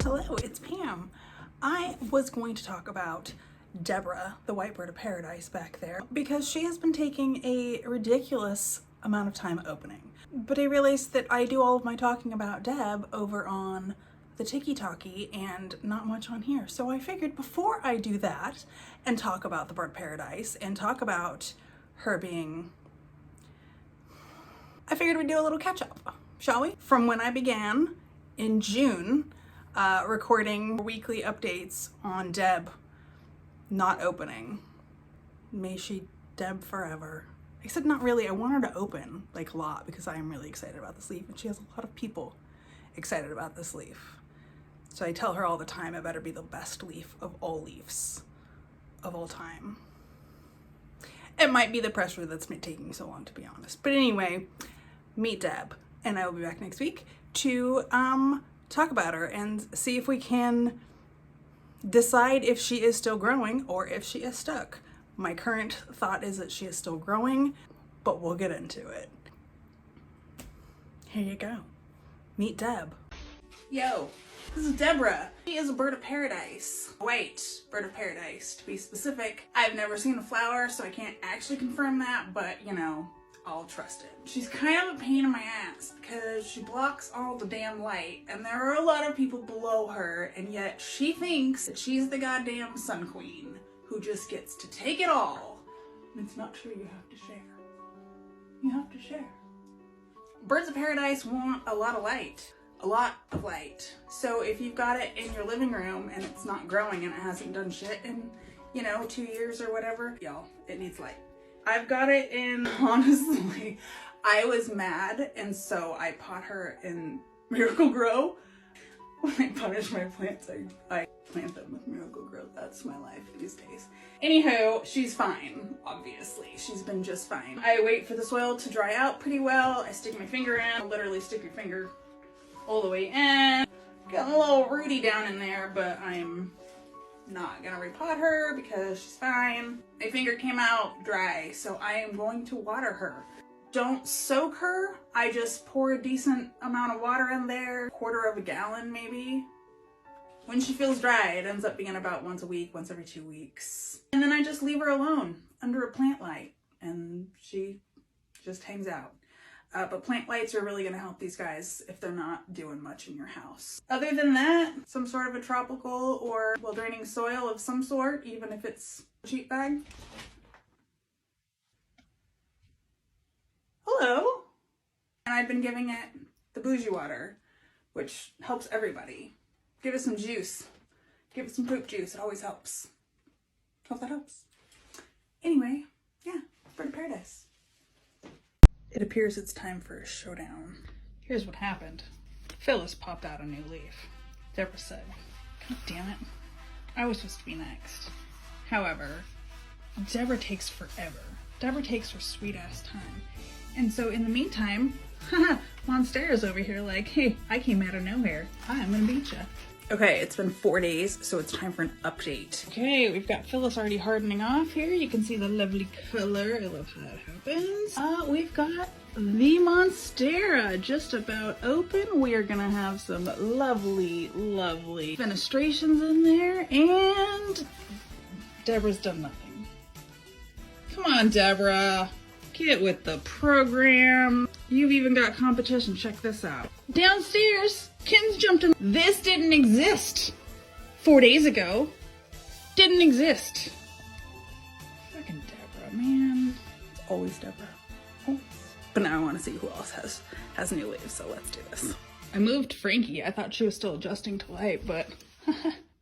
Hello, it's Pam. I was going to talk about Deborah, the white bird of paradise back there, because she has been taking a ridiculous amount of time opening. But I realized that I do all of my talking about Deb over on the Tiki-Talkie and not much on here. So I figured before I do that and talk about the bird of paradise and talk about her being... I figured we'd do a little catch up, shall we? From when I began in June, recording weekly updates on Deb not opening. May she Deb forever. Except not really. I want her to open like a lot because I am really excited about this leaf and she has a lot of people excited about this leaf. So I tell her all the time it better be the best leaf of all leaves of all time. It might be the pressure that's been taking so long, to be honest. But anyway, meet Deb, and I will be back next week to talk about her and see if we can decide if she is still growing or if she is stuck. My current thought is that she is still growing, but we'll get into it. Here you go. Meet Deb. Yo, this is Deborah. She is a bird of paradise. White bird of paradise, to be specific. I've never seen a flower, so I can't actually confirm that, but you know, I'll trust it. She's kind of a pain in my ass because she blocks all the damn light and there are a lot of people below her, and yet she thinks that she's the goddamn sun queen who just gets to take it all. And it's not true. You have to share. You have to share. Birds of paradise want a lot of light. A lot of light. So if you've got it in your living room and it's not growing and it hasn't done shit in, you know, 2 years or whatever, y'all, it needs light. I've got it in, honestly, I was mad and so I pot her in Miracle Grow. When I punish my plants, I plant them with Miracle Grow. That's my life these days. Anywho, she's fine, obviously. She's been just fine. I wait for the soil to dry out pretty well. I stick my finger in. I'll literally stick your finger all the way in. Got a little rooty down in there, but I'm not gonna repot her because she's fine. My finger came out dry, so I am going to water her. Don't soak her. I just pour a decent amount of water in there, 1/4 of a gallon maybe. When she feels dry, it ends up being about once a week, once every 2 weeks. And then I just leave her alone under a plant light and she just hangs out. But plant lights are really gonna help these guys if they're not doing much in your house. Other than that, some sort of a tropical or well-draining soil of some sort, even if it's a cheap bag. Hello. And I've been giving it the bougie water, which helps everybody. Give it some juice. Give it some poop juice. It always helps. Hope that helps. Anyway, yeah, bird of paradise. It appears it's time for a showdown. Here's what happened. Phyllis popped out a new leaf. Deborah said, God damn it, I was supposed to be next. However, Deborah takes forever. Deborah takes her sweet ass time. And so in the meantime, Monstera's over here like, hey, I came out of nowhere. I'm gonna beat ya. Okay, it's been 4 days, so it's time for an update. Okay, we've got Phyllis already hardening off here. You can see the lovely color. I love how that happens. We've got the Monstera just about open. We are gonna have some lovely, lovely fenestrations in there, and Deborah's done nothing. Come on, Deborah. Get with the program. You've even got competition. Check this out. Downstairs, kittens jumped in. This didn't exist 4 days ago. Didn't exist. Fucking Deborah, man. It's always Deborah. Always. But now I want to see who else has new leaves, so let's do this. I moved Frankie. I thought she was still adjusting to light, but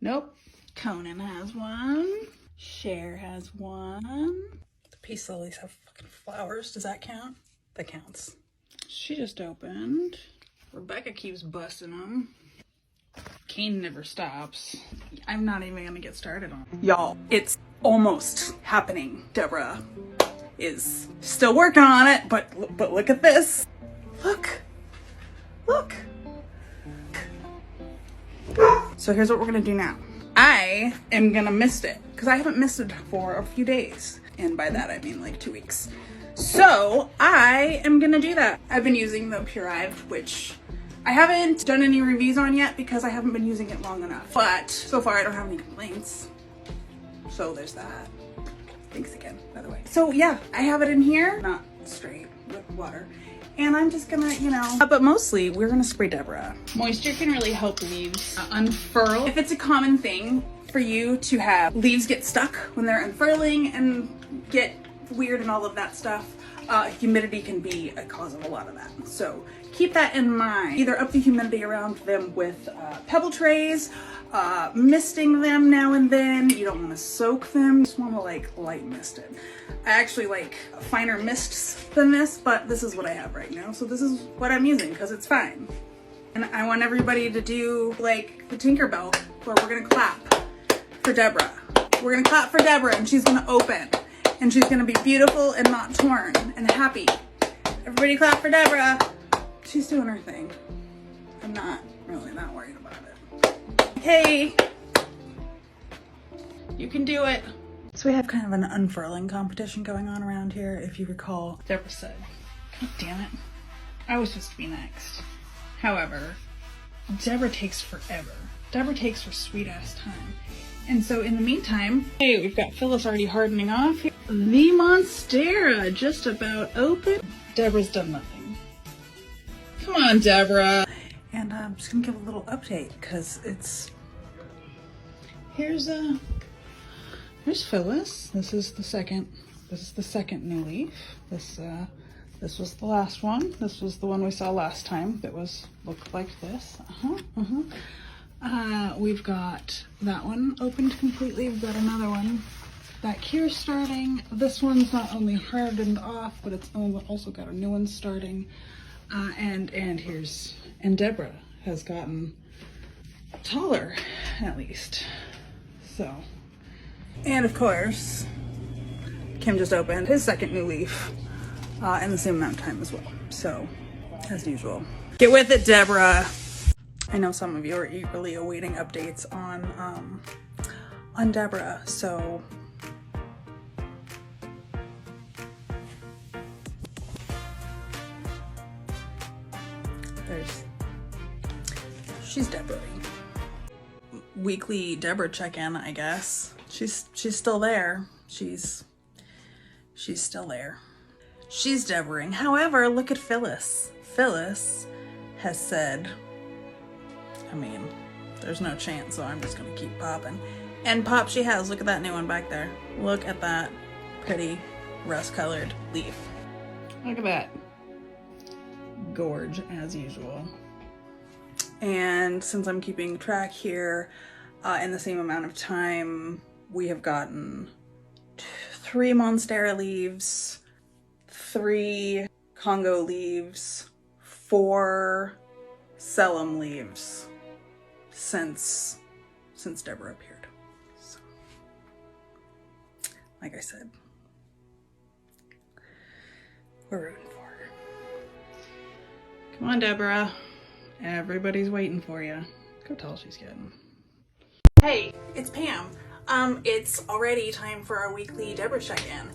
nope. Conan has one. Cher has one. The peace lilies have fucking flowers. Does that count? That counts. She just opened. Rebecca keeps busting them. Kane never stops. I'm not even gonna get started on it. Y'all, it's almost happening. Deborah is still working on it, but look at this. Look. Look. So here's what we're gonna do now. I am gonna mist it because I haven't misted for a few days. And by that I mean like 2 weeks. So I am gonna do that. I've been using the Purived, which I haven't done any reviews on yet because I haven't been using it long enough, but so far I don't have any complaints. So there's that. Thanks again, by the way. So yeah, I have it in here, not straight with water. And I'm just gonna, you know, but mostly we're gonna spray Deborah. Moisture can really help leaves unfurl. If it's a common thing for you to have leaves get stuck when they're unfurling and get weird and all of that stuff, humidity can be a cause of a lot of that. So keep that in mind. Either up the humidity around them with pebble trays, misting them now and then. You don't want to soak them, you just want to like light mist it. I actually like finer mists than this, but this is what I have right now. So this is what I'm using because it's fine. And I want everybody to do like the Tinkerbell, where we're gonna clap for Deborah. We're gonna clap for Deborah and she's gonna open. And she's gonna be beautiful and not torn and happy. Everybody clap for Deborah. She's doing her thing. I'm not really that worried about it. Hey, you can do it. So we have kind of an unfurling competition going on around here, if you recall. Deborah said, God damn it, I was supposed to be next. However, Deborah takes forever. Deborah takes her sweet ass time. And so in the meantime, hey, we've got Phyllis already hardening off. The Monstera just about open. Deborah's done nothing. Come on, Deborah. And I'm just gonna give a little update because it's, here's Phyllis. This is the second new leaf. This was the last one. This was the one we saw last time that looked like this. We've got that one opened completely. We've got another one back here starting. This one's not only hardened off, but it's also got a new one starting. And Deborah has gotten taller, at least. So, and of course, Kim just opened his second new leaf in the same amount of time as well. So, as usual. Get with it, Deborah. I know some of you are eagerly awaiting updates on Deborah, so she's Deborah. Weekly Deborah check-in, I guess. She's still there. She's still there. She's Deborahing. However, look at Phyllis. Phyllis has said, I mean, there's no chance, so I'm just gonna keep popping. And pop she has. Look at that new one back there. Look at that pretty rust-colored leaf. Look at that. Gorge, as usual. And since I'm keeping track here, in the same amount of time, we have gotten 3 Monstera leaves, 3 Congo leaves, 4 Selim leaves since Deborah appeared. So, like I said, we're rooting for her. Come on, Deborah. Everybody's waiting for you. Look how tall she's getting. Hey, it's Pam. It's already time for our weekly Deborah check-in,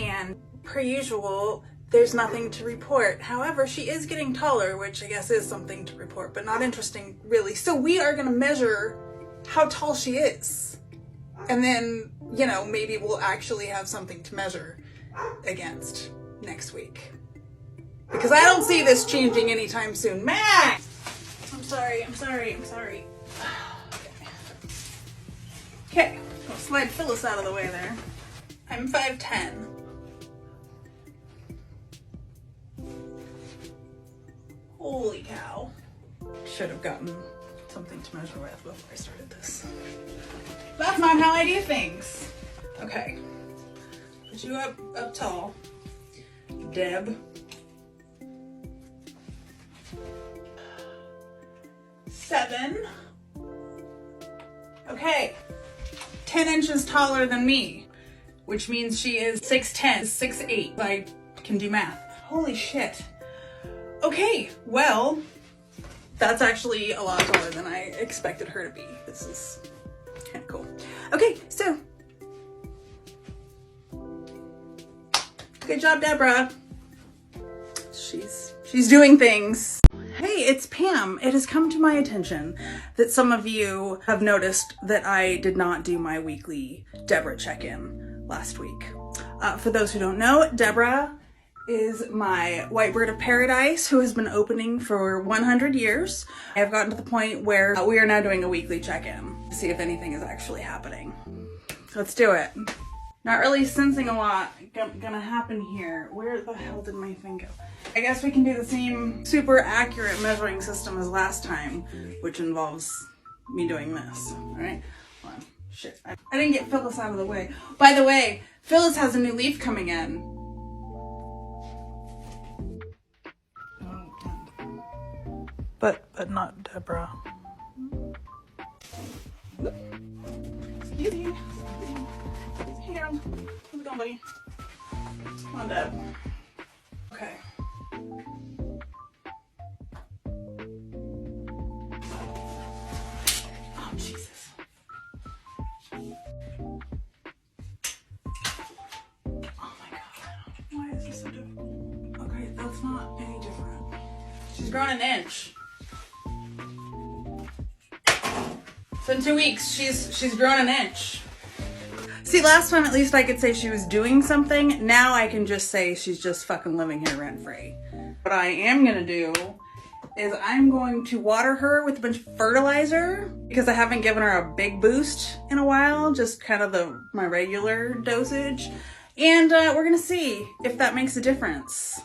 and per usual, there's nothing to report. However, she is getting taller, which I guess is something to report, but not interesting, really. So we are gonna measure how tall she is. And then, you know, maybe we'll actually have something to measure against next week. Because I don't see this changing anytime soon. Max! I'm sorry. Okay, I'll slide Phyllis out of the way there. I'm 5'10". Holy cow. Should have gotten something to measure with before I started this. That's not how I do things. Okay, put you up tall. Deb. 7. Okay, 10 inches taller than me, which means she is 6'10", 6'8". I can do math. Holy shit. Okay, well, that's actually a lot taller than I expected her to be. This is kind of cool. Okay, so good job, Deborah. She's doing things. Hey, it's Pam. It has come to my attention that some of you have noticed that I did not do my weekly Deborah check-in last week. For those who don't know, Deborah is my white bird of paradise who has been opening for 100 years. I have gotten to the point where we are now doing a weekly check-in to see if anything is actually happening. Let's do it. Not really sensing a lot gonna happen here. Where the hell did my thing go? I guess we can do the same super accurate measuring system as last time, which involves me doing this. All right, hold on. Shit, I didn't get Phyllis out of the way. By the way, Phyllis has a new leaf coming in. But not Deborah. Excuse me. Hang on. How's it going, buddy? Come on, Deb. Okay. Oh, Jesus. Oh my God. Why is this so difficult? Okay, that's not any different. She's grown an inch. So in 2 weeks, she's grown an inch. See, last time at least I could say she was doing something. Now I can just say she's just fucking living here rent-free. What I am gonna do is I'm going to water her with a bunch of fertilizer because I haven't given her a big boost in a while, just kind of my regular dosage. And we're gonna see if that makes a difference.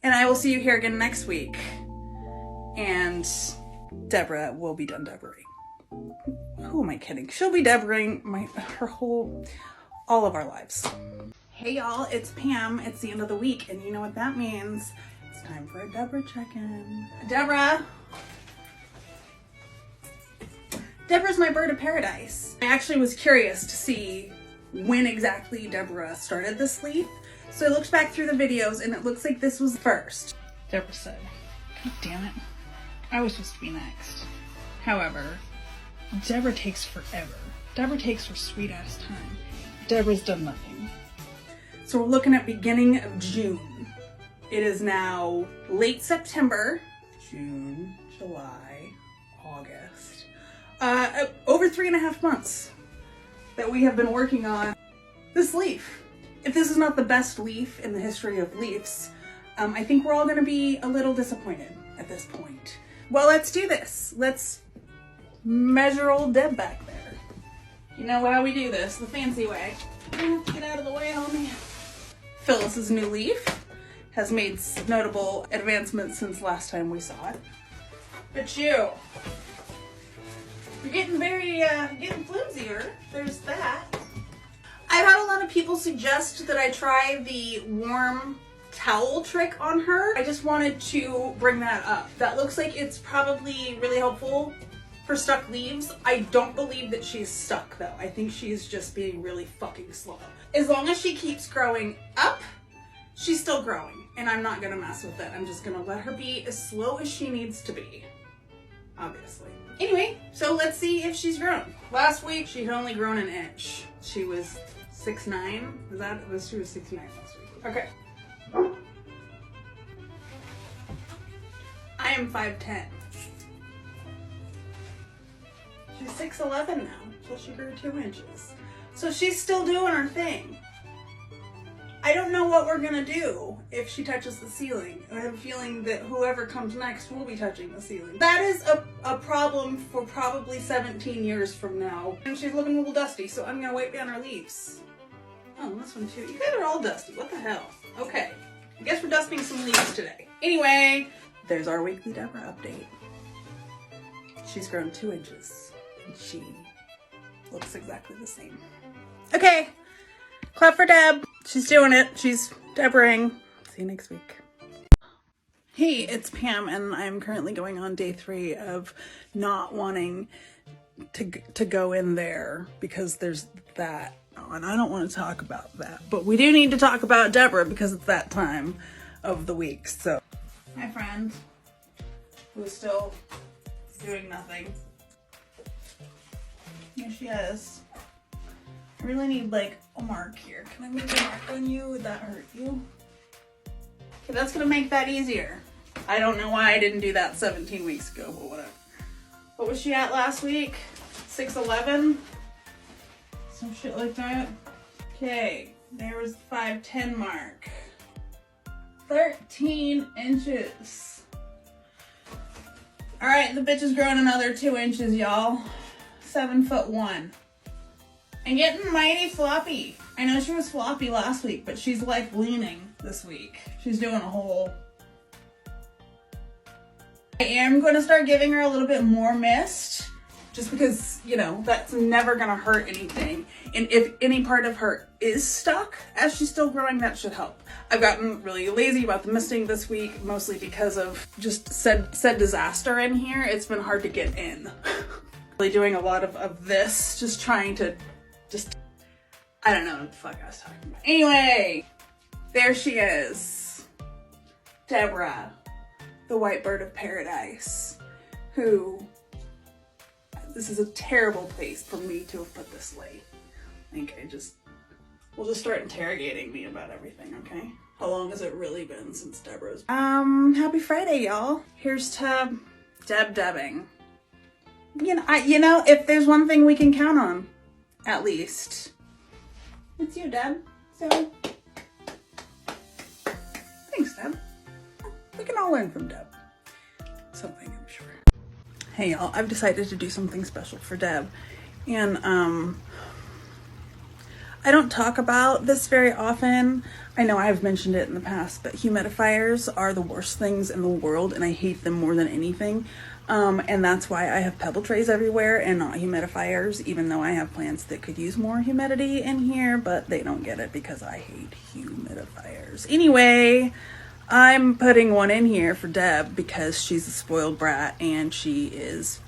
And I will see you here again next week. And Deborah will be done Deborahing. Who am I kidding? She'll be Deborahing all of our lives. Hey y'all, it's Pam. It's the end of the week, and you know what that means. It's time for a Deborah check-in. Deborah! Deborah's my bird of paradise. I actually was curious to see when exactly Deborah started this leaf. So I looked back through the videos, and it looks like this was first. Deborah said, God damn it. I was supposed to be next. However, Deborah takes forever. Deborah takes her sweet ass time. Deborah's done nothing. So we're looking at beginning of June. It is now late September, June, July, August. Over 3.5 months that we have been working on this leaf. If this is not the best leaf in the history of leaves, I think we're all gonna be a little disappointed at this point. Well, let's do this. Let's measure old Deb back there. You know how we do this, the fancy way. Get out of the way, homie. Phyllis's new leaf has made notable advancements since last time we saw it. But you're getting getting flimsier. There's that. I've had a lot of people suggest that I try the warm towel trick on her. I just wanted to bring that up. That looks like it's probably really helpful for stuck leaves. I don't believe that she's stuck though. I think she's just being really fucking slow. As long as she keeps growing up, she's still growing, and I'm not gonna mess with it. I'm just gonna let her be as slow as she needs to be, obviously. Anyway, so let's see if she's grown. Last week, she had only grown an inch. She was 6'9". She was 6'9" last week. Okay. I am 5'10". She's 6'11" now, so she grew 2 inches. So she's still doing her thing. I don't know what we're gonna do if she touches the ceiling. I have a feeling that whoever comes next will be touching the ceiling. That is a problem for probably 17 years from now. And she's looking a little dusty, so I'm gonna wipe down her leaves. Oh, this one too. You guys are all dusty. What the hell? Okay, I guess we're dusting some leaves today. Anyway, there's our weekly Deborah update. She's grown 2 inches. She looks exactly the same. Okay, clap for Deb. She's doing it. She's Deborahing. See you next week. Hey, it's Pam, and I'm currently going on day 3 of not wanting to go in there because there's that. Oh, and I don't want to talk about that, but we do need to talk about Deborah because it's that time of the week. So, my friend, who's still doing nothing. Here she is. I really need like a mark here. Can I make a mark on you? Would that hurt you? Okay, that's gonna make that easier. I don't know why I didn't do that 17 weeks ago, but whatever. What was she at last week? 6'11"? Some shit like that. Okay, there was the 5'10" mark. 13 inches. All right, the bitch is growing another 2 inches, y'all. 7'1". And getting mighty floppy. I know she was floppy last week, but she's like leaning this week. She's doing a whole... I am going to start giving her a little bit more mist, just because, you know, that's never going to hurt anything. And if any part of her is stuck as she's still growing, that should help. I've gotten really lazy about the misting this week, mostly because of just said disaster in here. It's been hard to get in. Really doing a lot of this, just trying to I don't know what the fuck I was talking about. Anyway, there she is. Deborah, the white bird of paradise, who, this is a terrible place for me to have put this late. Like, we'll just start interrogating me about everything, okay? How long has it really been since Deborah's? Happy Friday, y'all. Here's to Debbing. You know, if there's one thing we can count on, at least, it's you, Deb. So, thanks, Deb. We can all learn from Deb. Something, I'm sure. Hey, y'all, I've decided to do something special for Deb. And, I don't talk about this very often. I know I've mentioned it in the past, but humidifiers are the worst things in the world, and I hate them more than anything. And that's why I have pebble trays everywhere and not humidifiers, even though I have plants that could use more humidity in here, but they don't get it because I hate humidifiers. Anyway, I'm putting one in here for Deb because she's a spoiled brat, and she is,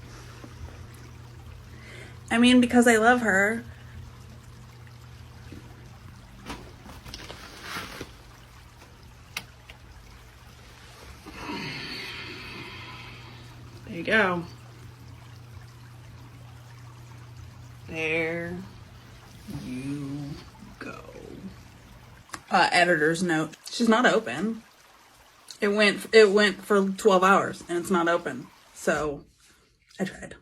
I mean, because I love her. There you go. There you go. Editor's note. She's not open. It went for 12 hours and it's not open. So I tried.